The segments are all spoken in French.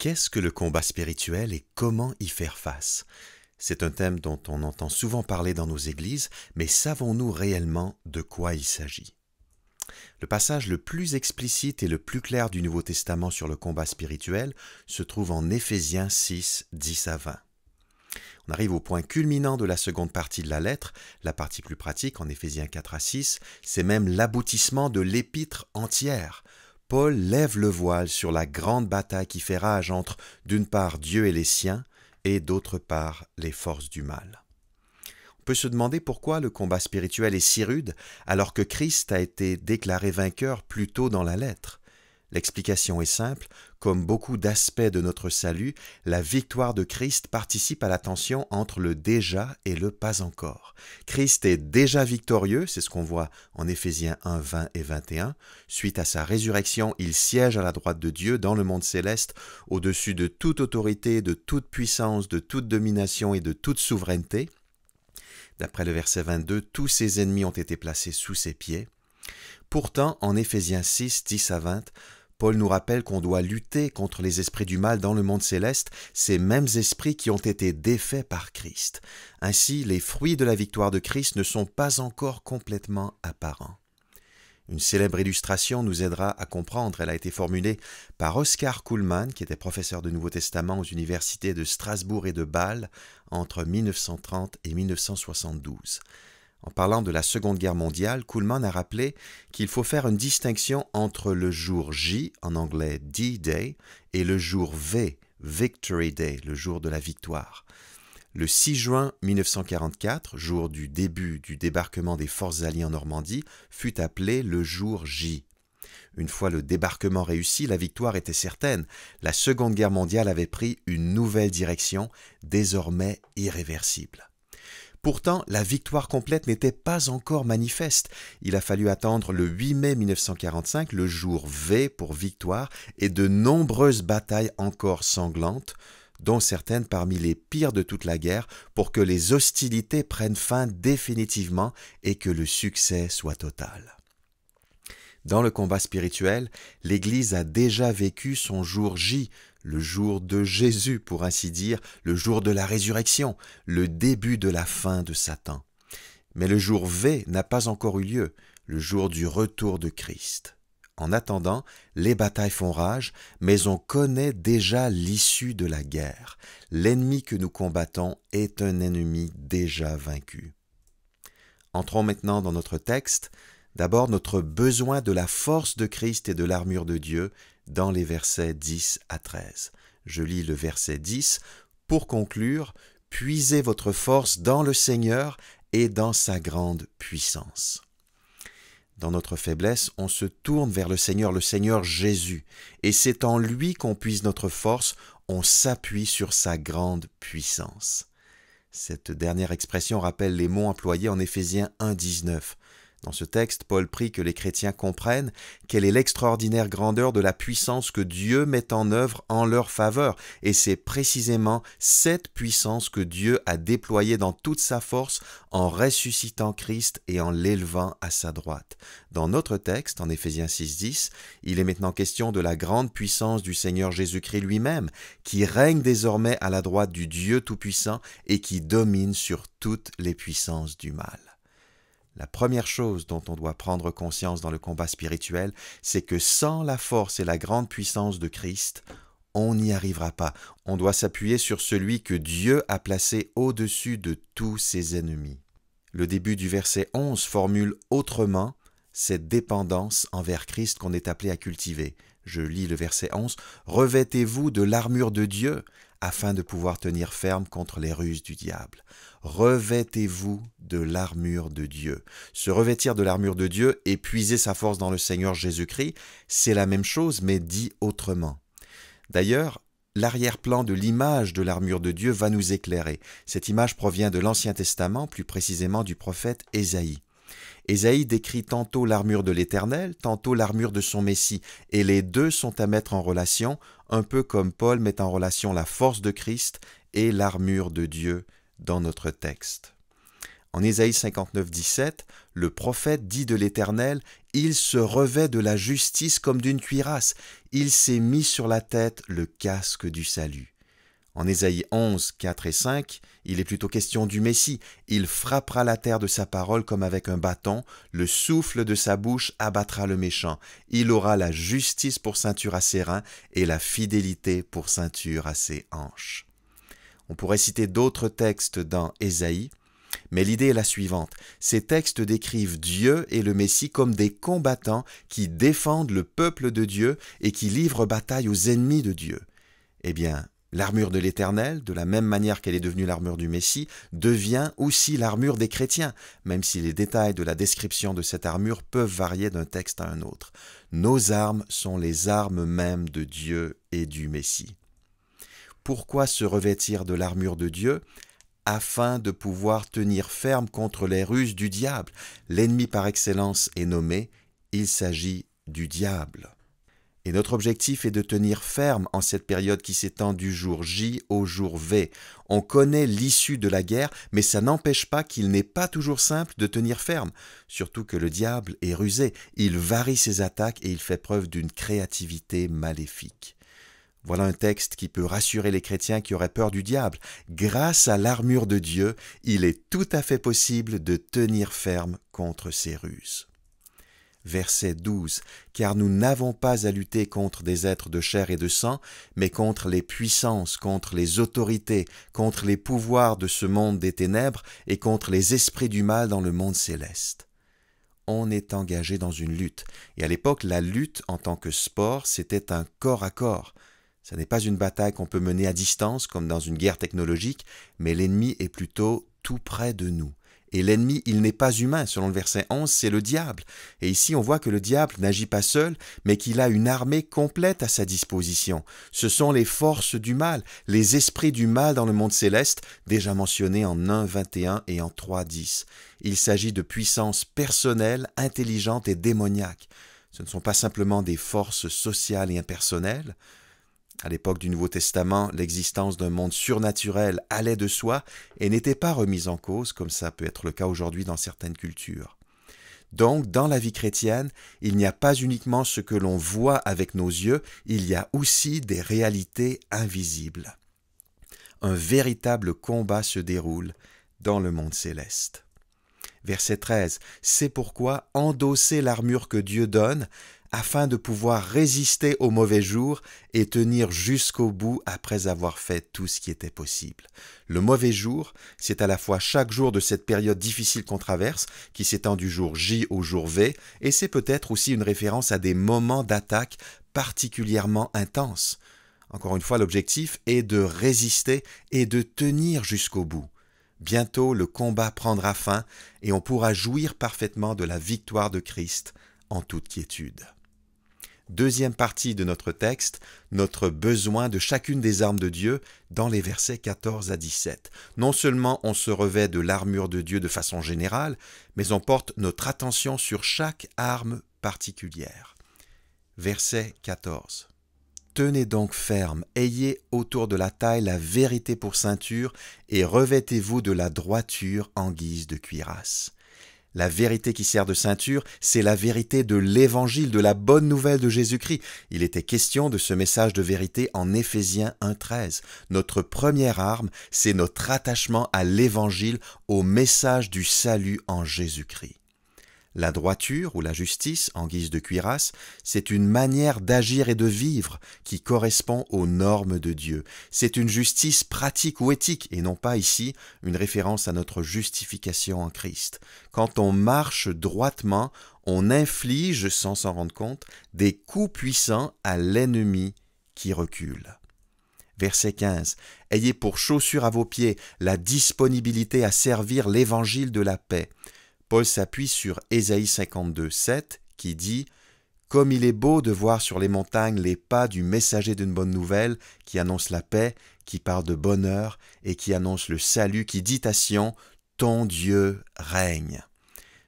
Qu'est-ce que le combat spirituel et comment y faire face? C'est un thème dont on entend souvent parler dans nos églises, mais savons-nous réellement de quoi il s'agit? Le passage le plus explicite et le plus clair du Nouveau Testament sur le combat spirituel se trouve en Éphésiens 6, 10 à 20. On arrive au point culminant de la seconde partie de la lettre, la partie plus pratique en Éphésiens 4 à 6, c'est même l'aboutissement de l'épître entière. Paul lève le voile sur la grande bataille qui fait rage entre, d'une part, Dieu et les siens, et d'autre part, les forces du mal. On peut se demander pourquoi le combat spirituel est si rude alors que Christ a été déclaré vainqueur plus tôt dans la lettre. L'explication est simple, comme beaucoup d'aspects de notre salut, la victoire de Christ participe à la tension entre le déjà et le pas encore. Christ est déjà victorieux, c'est ce qu'on voit en Éphésiens 1, 20 et 21. Suite à sa résurrection, il siège à la droite de Dieu dans le monde céleste, au-dessus de toute autorité, de toute puissance, de toute domination et de toute souveraineté. D'après le verset 22, tous ses ennemis ont été placés sous ses pieds. Pourtant, en Éphésiens 6, 10 à 20, Paul nous rappelle qu'on doit lutter contre les esprits du mal dans le monde céleste, ces mêmes esprits qui ont été défaits par Christ. Ainsi, les fruits de la victoire de Christ ne sont pas encore complètement apparents. Une célèbre illustration nous aidera à comprendre. Elle a été formulée par Oscar Cullmann, qui était professeur de Nouveau Testament aux universités de Strasbourg et de Bâle entre 1930 et 1972. En parlant de la Seconde Guerre mondiale, Cullmann a rappelé qu'il faut faire une distinction entre le jour J, en anglais D-Day, et le jour V, Victory Day, le jour de la victoire. Le 6 juin 1944, jour du début du débarquement des forces alliées en Normandie, fut appelé le jour J. Une fois le débarquement réussi, la victoire était certaine. La Seconde Guerre mondiale avait pris une nouvelle direction, désormais irréversible. Pourtant, la victoire complète n'était pas encore manifeste. Il a fallu attendre le 8 mai 1945, le jour V pour victoire, et de nombreuses batailles encore sanglantes, dont certaines parmi les pires de toute la guerre, pour que les hostilités prennent fin définitivement et que le succès soit total. Dans le combat spirituel, l'Église a déjà vécu son jour J, le jour de Jésus, pour ainsi dire, le jour de la résurrection, le début de la fin de Satan. Mais le jour V n'a pas encore eu lieu, le jour du retour de Christ. En attendant, les batailles font rage, mais on connaît déjà l'issue de la guerre. L'ennemi que nous combattons est un ennemi déjà vaincu. Entrons maintenant dans notre texte. D'abord, notre besoin de la force de Christ et de l'armure de Dieu dans les versets 10 à 13. Je lis le verset 10. Pour conclure, puisez votre force dans le Seigneur et dans sa grande puissance. Dans notre faiblesse, on se tourne vers le Seigneur Jésus, et c'est en lui qu'on puise notre force, on s'appuie sur sa grande puissance. Cette dernière expression rappelle les mots employés en Éphésiens 1, 19. Dans ce texte, Paul prie que les chrétiens comprennent quelle est l'extraordinaire grandeur de la puissance que Dieu met en œuvre en leur faveur. Et c'est précisément cette puissance que Dieu a déployée dans toute sa force en ressuscitant Christ et en l'élevant à sa droite. Dans notre texte, en Éphésiens 6.10, il est maintenant question de la grande puissance du Seigneur Jésus-Christ lui-même, qui règne désormais à la droite du Dieu Tout-Puissant et qui domine sur toutes les puissances du mal. La première chose dont on doit prendre conscience dans le combat spirituel, c'est que sans la force et la grande puissance de Christ, on n'y arrivera pas. On doit s'appuyer sur celui que Dieu a placé au-dessus de tous ses ennemis. Le début du verset 11 formule autrement cette dépendance envers Christ qu'on est appelé à cultiver. Je lis le verset 11. « Revêtez-vous de l'armure de Dieu afin de pouvoir tenir ferme contre les ruses du diable. » Revêtez-vous de l'armure de Dieu. Se revêtir de l'armure de Dieu et puiser sa force dans le Seigneur Jésus-Christ, c'est la même chose, mais dit autrement. D'ailleurs, l'arrière-plan de l'image de l'armure de Dieu va nous éclairer. Cette image provient de l'Ancien Testament, plus précisément du prophète Ésaïe. Ésaïe décrit tantôt l'armure de l'Éternel, tantôt l'armure de son Messie, et les deux sont à mettre en relation, un peu comme Paul met en relation la force de Christ et l'armure de Dieu dans notre texte. En Ésaïe 59, 17, le prophète dit de l'Éternel « Il se revêt de la justice comme d'une cuirasse. Il s'est mis sur la tête le casque du salut. En Ésaïe 11, 4 et 5, il est plutôt question du Messie. Il frappera la terre de sa parole comme avec un bâton, le souffle de sa bouche abattra le méchant. Il aura la justice pour ceinture à ses reins et la fidélité pour ceinture à ses hanches. On pourrait citer d'autres textes dans Ésaïe, mais l'idée est la suivante. Ces textes décrivent Dieu et le Messie comme des combattants qui défendent le peuple de Dieu et qui livrent bataille aux ennemis de Dieu. Eh bien, l'armure de l'Éternel, de la même manière qu'elle est devenue l'armure du Messie, devient aussi l'armure des chrétiens, même si les détails de la description de cette armure peuvent varier d'un texte à un autre. Nos armes sont les armes mêmes de Dieu et du Messie. Pourquoi se revêtir de l'armure de Dieu ? Afin de pouvoir tenir ferme contre les ruses du diable. L'ennemi par excellence est nommé, il s'agit du diable. Et notre objectif est de tenir ferme en cette période qui s'étend du jour J au jour V. On connaît l'issue de la guerre, mais ça n'empêche pas qu'il n'est pas toujours simple de tenir ferme. Surtout que le diable est rusé, il varie ses attaques et il fait preuve d'une créativité maléfique. Voilà un texte qui peut rassurer les chrétiens qui auraient peur du diable. Grâce à l'armure de Dieu, il est tout à fait possible de tenir ferme contre ses ruses. Verset 12. « Car nous n'avons pas à lutter contre des êtres de chair et de sang, mais contre les puissances, contre les autorités, contre les pouvoirs de ce monde des ténèbres et contre les esprits du mal dans le monde céleste. » On est engagé dans une lutte. Et à l'époque, la lutte en tant que sport, c'était un corps à corps. Ce n'est pas une bataille qu'on peut mener à distance, comme dans une guerre technologique, mais l'ennemi est plutôt tout près de nous. Et l'ennemi, il n'est pas humain, selon le verset 11, c'est le diable. Et ici, on voit que le diable n'agit pas seul, mais qu'il a une armée complète à sa disposition. Ce sont les forces du mal, les esprits du mal dans le monde céleste, déjà mentionnés en 1,21 et en 3,10. Il s'agit de puissances personnelles, intelligentes et démoniaques. Ce ne sont pas simplement des forces sociales et impersonnelles. À l'époque du Nouveau Testament, l'existence d'un monde surnaturel allait de soi et n'était pas remise en cause, comme ça peut être le cas aujourd'hui dans certaines cultures. Donc, dans la vie chrétienne, il n'y a pas uniquement ce que l'on voit avec nos yeux, il y a aussi des réalités invisibles. Un véritable combat se déroule dans le monde céleste. Verset 13. « C'est pourquoi endossez l'armure que Dieu donne, afin de pouvoir résister aux mauvais jours et tenir jusqu'au bout après avoir fait tout ce qui était possible. » Le mauvais jour, c'est à la fois chaque jour de cette période difficile qu'on traverse, qui s'étend du jour J au jour V, et c'est peut-être aussi une référence à des moments d'attaque particulièrement intenses. Encore une fois, l'objectif est de résister et de tenir jusqu'au bout. Bientôt, le combat prendra fin et on pourra jouir parfaitement de la victoire de Christ en toute quiétude. Deuxième partie de notre texte, notre besoin de chacune des armes de Dieu dans les versets 14 à 17. Non seulement on se revêt de l'armure de Dieu de façon générale, mais on porte notre attention sur chaque arme particulière. Verset 14. « Tenez donc ferme, ayez autour de la taille la vérité pour ceinture et revêtez-vous de la droiture en guise de cuirasse. » La vérité qui sert de ceinture, c'est la vérité de l'Évangile, de la bonne nouvelle de Jésus-Christ. Il était question de ce message de vérité en Éphésiens 1,13. Notre première arme, c'est notre attachement à l'Évangile, au message du salut en Jésus-Christ. La droiture ou la justice, en guise de cuirasse, c'est une manière d'agir et de vivre qui correspond aux normes de Dieu. C'est une justice pratique ou éthique, et non pas ici une référence à notre justification en Christ. Quand on marche droitement, on inflige, sans s'en rendre compte, des coups puissants à l'ennemi qui recule. Verset 15. « Ayez pour chaussure à vos pieds la disponibilité à servir l'évangile de la paix. » Paul s'appuie sur Ésaïe 52, 7, qui dit « Comme il est beau de voir sur les montagnes les pas du messager d'une bonne nouvelle, qui annonce la paix, qui parle de bonheur et qui annonce le salut, qui dit à Sion, ton Dieu règne. »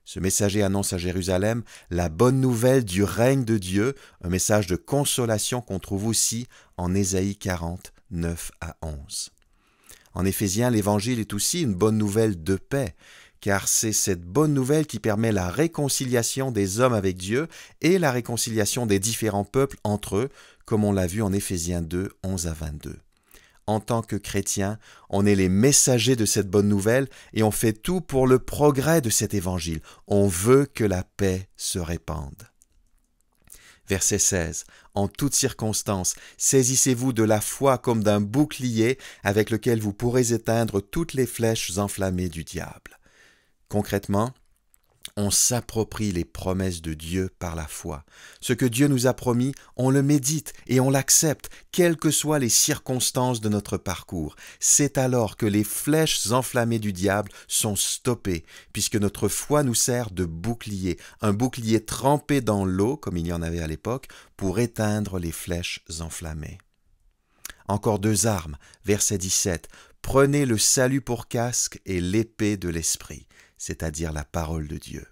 Ce messager annonce à Jérusalem la bonne nouvelle du règne de Dieu, un message de consolation qu'on trouve aussi en Ésaïe 40, 9 à 11. En Éphésiens, l'Évangile est aussi une bonne nouvelle de paix. car c'est cette bonne nouvelle qui permet la réconciliation des hommes avec Dieu et la réconciliation des différents peuples entre eux, comme on l'a vu en Éphésiens 2, 11 à 22. En tant que chrétiens, on est les messagers de cette bonne nouvelle et on fait tout pour le progrès de cet évangile. On veut que la paix se répande. Verset 16. En toutes circonstances, saisissez-vous de la foi comme d'un bouclier avec lequel vous pourrez éteindre toutes les flèches enflammées du diable. Concrètement, on s'approprie les promesses de Dieu par la foi. Ce que Dieu nous a promis, on le médite et on l'accepte, quelles que soient les circonstances de notre parcours. C'est alors que les flèches enflammées du diable sont stoppées, puisque notre foi nous sert de bouclier, un bouclier trempé dans l'eau, comme il y en avait à l'époque, pour éteindre les flèches enflammées. Encore 2 armes, verset 17. Prenez le salut pour casque et l'épée de l'esprit, c'est-à-dire la parole de Dieu.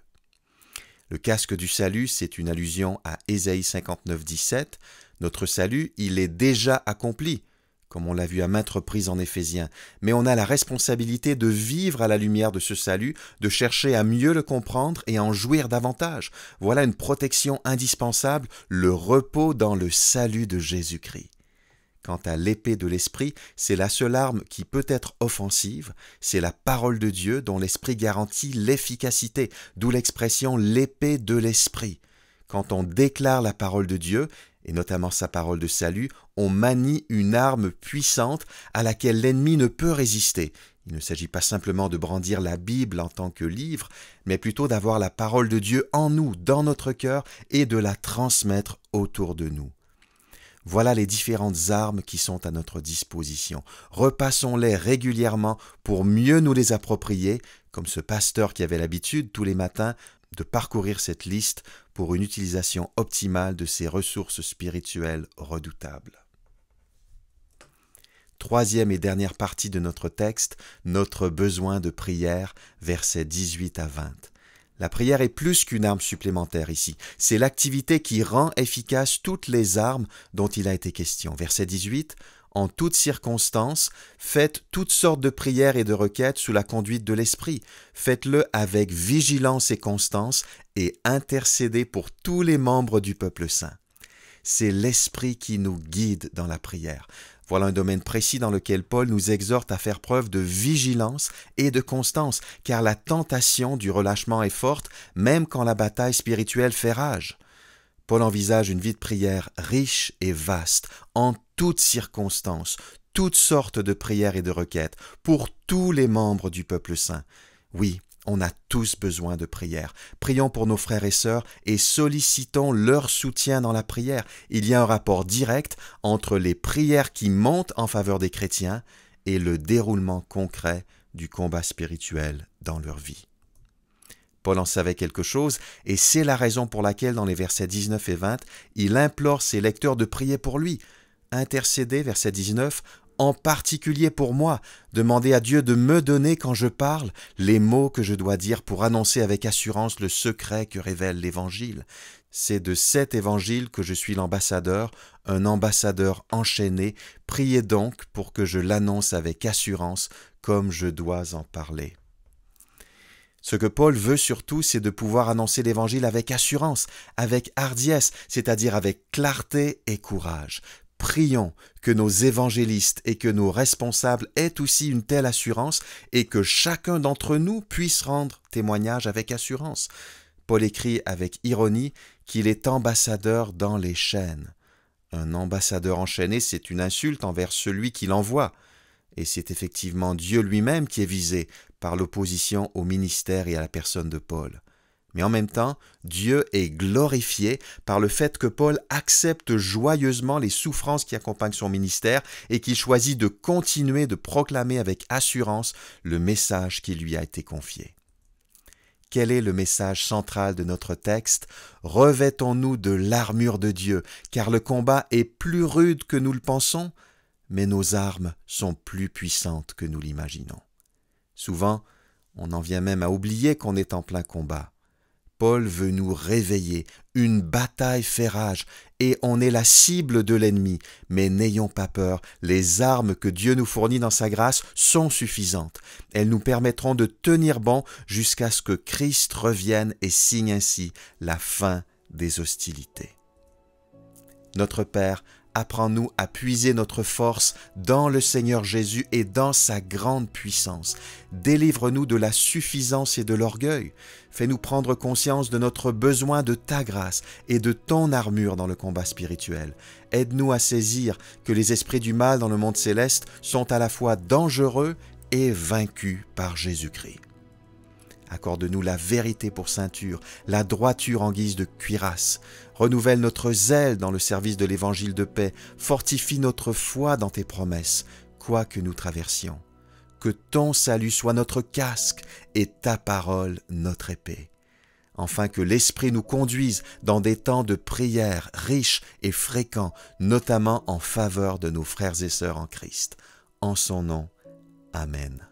Le casque du salut, c'est une allusion à Ésaïe 59, 17. Notre salut, il est déjà accompli, comme on l'a vu à maintes reprises en Éphésiens, mais on a la responsabilité de vivre à la lumière de ce salut, de chercher à mieux le comprendre et en jouir davantage. Voilà une protection indispensable, le repos dans le salut de Jésus-Christ. Quant à l'épée de l'esprit, c'est la seule arme qui peut être offensive, c'est la parole de Dieu dont l'esprit garantit l'efficacité, d'où l'expression l'épée de l'esprit. Quand on déclare la parole de Dieu, et notamment sa parole de salut, on manie une arme puissante à laquelle l'ennemi ne peut résister. Il ne s'agit pas simplement de brandir la Bible en tant que livre, mais plutôt d'avoir la parole de Dieu en nous, dans notre cœur, et de la transmettre autour de nous. Voilà les différentes armes qui sont à notre disposition. Repassons-les régulièrement pour mieux nous les approprier, comme ce pasteur qui avait l'habitude tous les matins de parcourir cette liste pour une utilisation optimale de ces ressources spirituelles redoutables. 3e et dernière partie de notre texte, notre besoin de prière, versets 18 à 20. La prière est plus qu'une arme supplémentaire ici. C'est l'activité qui rend efficace toutes les armes dont il a été question. Verset 18. En toutes circonstances, faites toutes sortes de prières et de requêtes sous la conduite de l'Esprit. Faites-le avec vigilance et constance et intercédez pour tous les membres du peuple saint. C'est l'Esprit qui nous guide dans la prière. Voilà un domaine précis dans lequel Paul nous exhorte à faire preuve de vigilance et de constance, car la tentation du relâchement est forte, même quand la bataille spirituelle fait rage. Paul envisage une vie de prière riche et vaste, en toutes circonstances, toutes sortes de prières et de requêtes, pour tous les membres du peuple saint. Oui, on a tous besoin de prière. Prions pour nos frères et sœurs et sollicitons leur soutien dans la prière. Il y a un rapport direct entre les prières qui montent en faveur des chrétiens et le déroulement concret du combat spirituel dans leur vie. Paul en savait quelque chose et c'est la raison pour laquelle dans les versets 19 et 20, il implore ses lecteurs de prier pour lui. Intercéder, verset 19, en particulier pour moi, demandez à Dieu de me donner quand je parle les mots que je dois dire pour annoncer avec assurance le secret que révèle l'Évangile. C'est de cet Évangile que je suis l'ambassadeur, un ambassadeur enchaîné. Priez donc pour que je l'annonce avec assurance comme je dois en parler. Ce que Paul veut surtout, c'est de pouvoir annoncer l'Évangile avec assurance, avec hardiesse, c'est-à-dire avec clarté et courage. Prions que nos évangélistes et que nos responsables aient aussi une telle assurance et que chacun d'entre nous puisse rendre témoignage avec assurance. Paul écrit avec ironie qu'il est ambassadeur dans les chaînes. Un ambassadeur enchaîné, c'est une insulte envers celui qui l'envoie. Et c'est effectivement Dieu lui-même qui est visé par l'opposition au ministère et à la personne de Paul. Mais en même temps, Dieu est glorifié par le fait que Paul accepte joyeusement les souffrances qui accompagnent son ministère et qu'il choisit de continuer de proclamer avec assurance le message qui lui a été confié. Quel est le message central de notre texte? Revêtons-nous de l'armure de Dieu, car le combat est plus rude que nous le pensons, mais nos armes sont plus puissantes que nous l'imaginons. Souvent, on en vient même à oublier qu'on est en plein combat. Paul veut nous réveiller, une bataille fait rage, et on est la cible de l'ennemi. Mais n'ayons pas peur, les armes que Dieu nous fournit dans sa grâce sont suffisantes. Elles nous permettront de tenir bon jusqu'à ce que Christ revienne et signe ainsi la fin des hostilités. Notre Père, apprends-nous à puiser notre force dans le Seigneur Jésus et dans sa grande puissance. Délivre-nous de la suffisance et de l'orgueil. Fais-nous prendre conscience de notre besoin de ta grâce et de ton armure dans le combat spirituel. Aide-nous à saisir que les esprits du mal dans le monde céleste sont à la fois dangereux et vaincus par Jésus-Christ. Accorde-nous la vérité pour ceinture, la droiture en guise de cuirasse. Renouvelle notre zèle dans le service de l'évangile de paix. Fortifie notre foi dans tes promesses, quoi que nous traversions. Que ton salut soit notre casque et ta parole notre épée. Afin que l'Esprit nous conduise dans des temps de prière riches et fréquents, notamment en faveur de nos frères et sœurs en Christ. En son nom, Amen.